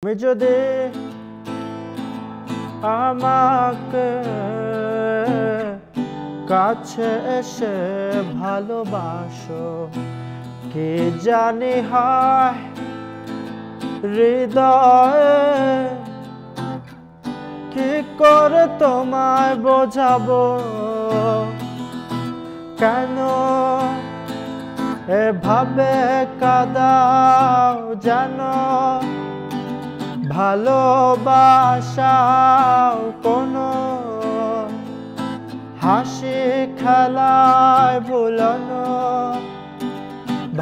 তুমি যদি আমাকে কাছে এসে ভালোবাসো, কে জানি হয় হৃদয়ে কি করে তোমায় বোঝাবো, কেন এভাবে কাঁদাও জানো, ভালোবাসাও কোনো হাসি খেলায় ভুলানো,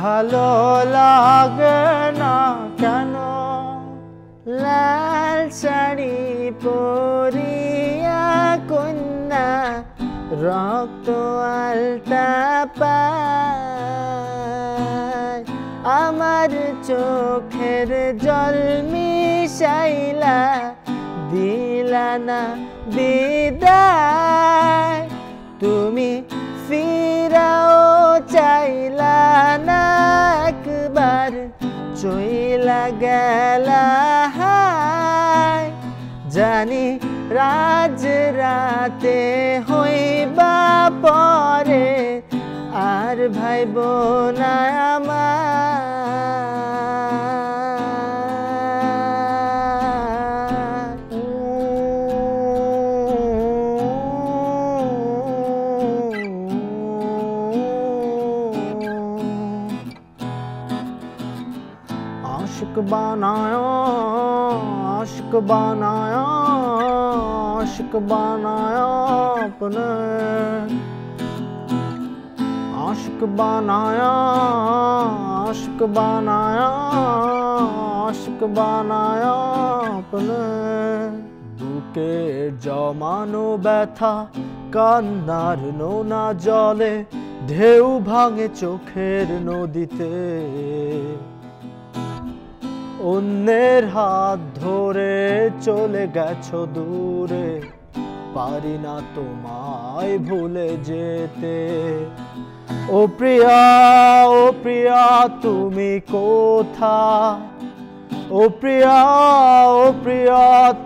ভালো লাগে না কেন। লাল শাড়ি পরিয়া কন্যা রক্ত আলতা পায়, আমার চোখের জল মিশাইলা দিলা না বিদায়, তুমি ফিরাও চাইলা না একবার চইলা গেলা হায়, জানি রাজ রাতে হইবা পরে আর ভাইব না আমার। आशिक बनाया आशिक बनाया आशिक बनाया अपने, आशिक बनाया आशिक बनाया आशिक बनाया अपने। বুকে জমানো ব্যথা কান্নার নোনা জলে ঢেউ ভাঙে চোখের নদীতে, অন্যের হাত ধরে চলে গেছো দূরে, পারি না তোমায় ভুলে যেতে। ও প্রিয়া তুমি কোথায়, ও প্রিয়া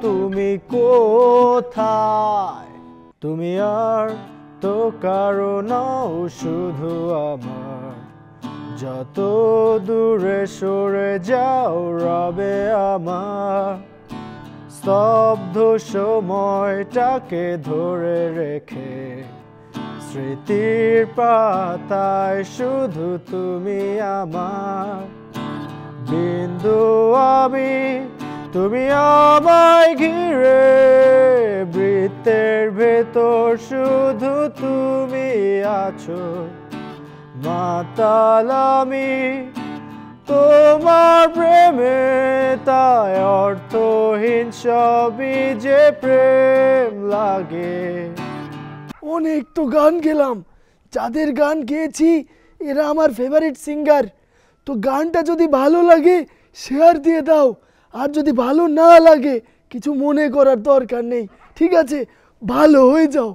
তুমি কোথায়, তুমি আর তো কারো নও শুধু আমার, যত দূরে সরে যাও রবে আমার, স্তব্ধ সময়টাকে ধরে রেখে স্মৃতির পাতায় শুধু তুমি আমার। বিন্দু আমি তুমি আমায় ঘিরে, বৃত্তের ভেতর শুধু তুমি আছো, মাতাল আমি তোমার প্রেমে, তাই অর্থহীন সবই যে প্রেম লাগে। অনেক তো গান গেলাম, যাদের গান গেয়েছি এরা আমার ফেভারিট সিঙ্গার, তো গানটা যদি ভালো লাগে শেয়ার দিয়ে দাও, আর যদি ভালো না লাগে কিছু মনে করার দরকার নেই, ঠিক আছে? ভালো হয়ে যাও।